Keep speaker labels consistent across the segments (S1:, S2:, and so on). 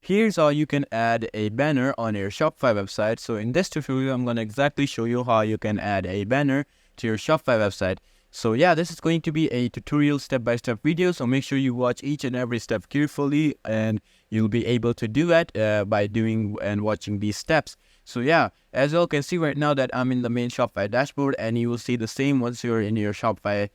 S1: here's how you can add a banner on your Shopify website. So in this tutorial, I'm going to exactly show you how you can add a banner to your Shopify website. So yeah, this is going to be a tutorial step-by-step video. So make sure you watch each and every step carefully, and you'll be able to do it by doing and watching these steps. So yeah, as you all can see right now that I'm in the main Shopify dashboard, and you will see the same once you're in your Shopify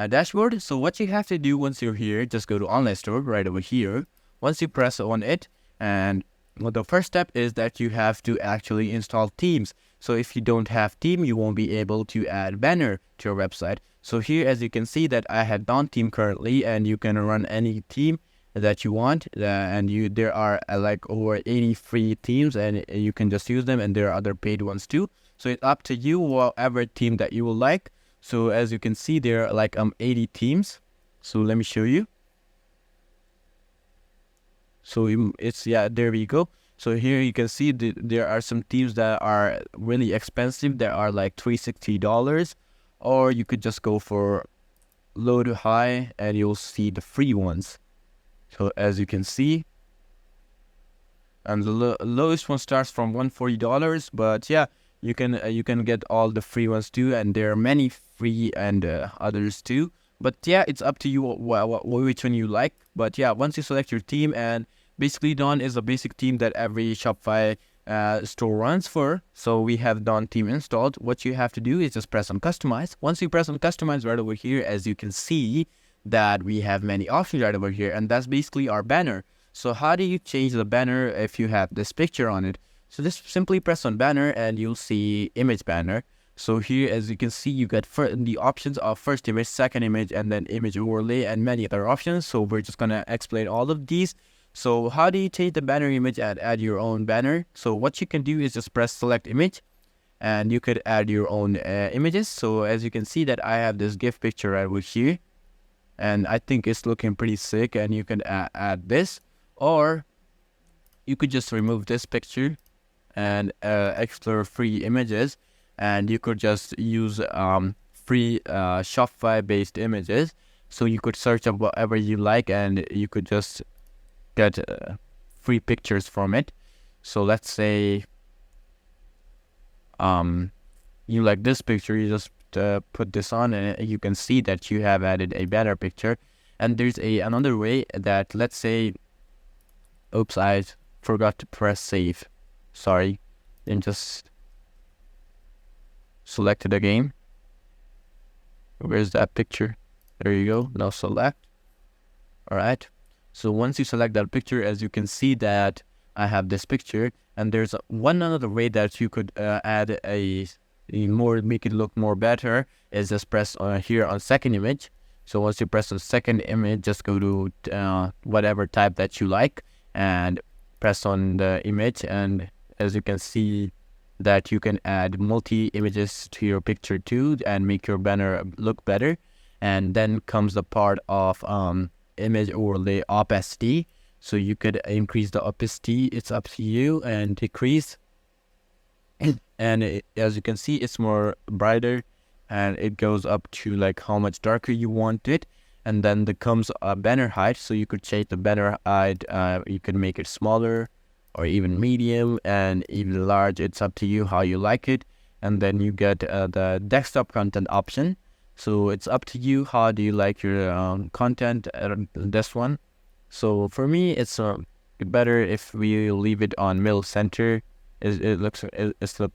S1: dashboard. So what you have to do once you're here, just go to online store right over here. Once you press on it, and the first step is that you have to actually install themes. So if you don't have theme, you won't be able to add banner to your website. So here, as you can see that I have non-theme currently, and you can run any theme that you want, and there are like over 80 free themes, and you can just use them, and there are other paid ones too. So it's up to you, whatever theme that you will like. So as you can see, there are like 80 themes. So let me show you. So it's, yeah, there we go. So here you can see there are some themes that are really expensive. There are like $360, or you could just go for low to high, and you'll see the free ones. So as you can see, and the lowest one starts from $140, but yeah, you can get all the free ones too, and there are many free and others too. But yeah, it's up to you which one you like. But yeah, once you select your theme, and basically Dawn is a basic theme that every Shopify store runs for. So we have Dawn theme installed. What you have to do is just press on customize. Once you press on customize right over here, as you can see that we have many options right over here, and that's basically our banner. So how do you change the banner if you have this picture on it? So just simply press on banner, and you'll see image banner. So here, as you can see, you get the options of first image, second image, and then image overlay, and many other options. So we're just gonna explain all of these. So how do you change the banner image and add your own banner? So what you can do is just press select image, and you could add your own images. So as you can see that I have this GIF picture right over here, and I think it's looking pretty sick, and you can add this, or you could just remove this picture and explore free images, and you could just use free Shopify based images. So you could search up whatever you like, and you could just get free pictures from it. So let's say you like this picture, you just put this on, and you can see that you have added a banner picture. And there's another way that, let's say, oops, I forgot to press save, sorry, and just select it again. Where's that picture? There you go. Now select. All right, so once you select that picture, as you can see that I have this picture, and there's one another way that you could add make it look more better, is just press here on second image. So once you press on second image, just go to whatever type that you like, and press on the image, and as you can see that you can add multi images to your picture too, and make your banner look better. And then comes the part of image overlay opacity. So you could increase the opacity, it's up to you, and decrease. And as you can see, it's more brighter, and it goes up to like how much darker you want it. And then there comes a banner height. So you could change the banner height. You could make it smaller, or even medium, and even large. It's up to you how you like it. And then you get the desktop content option. So it's up to you how do you like your content, this one. So for me, it's better if we leave it on middle center. It looks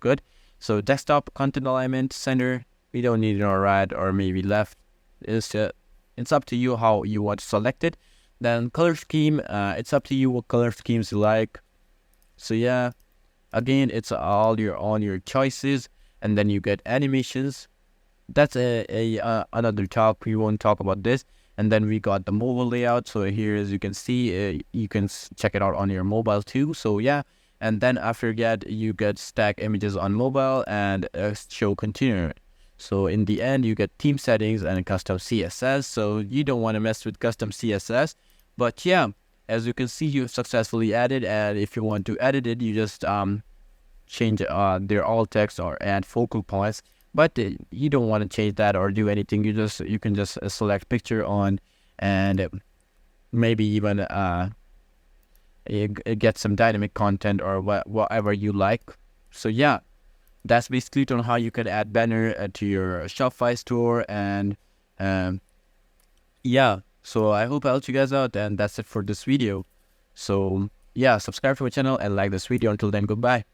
S1: good. So desktop content alignment center, we don't need it on right or maybe left. It's up to you how you want to select it. Then color scheme, it's up to you what color schemes you like. So yeah, again, it's all your choices. And then you get animations. That's another talk. We won't talk about this. And then we got the mobile layout. So here, as you can see, you can check it out on your mobile too. So yeah, and then after that, you get stack images on mobile and show container. So in the end, you get theme settings and custom CSS. So you don't want to mess with custom CSS. But yeah, as you can see, you've successfully added. And if you want to edit it, you just change their alt text or add focal points. But you don't want to change that or do anything. You can just select picture on, and maybe even get some dynamic content or whatever you like. So yeah, that's basically on how you can add banner to your Shopify store. And yeah, so I hope I helped you guys out, and that's it for this video. So yeah, subscribe to my channel and like this video. Until then, goodbye.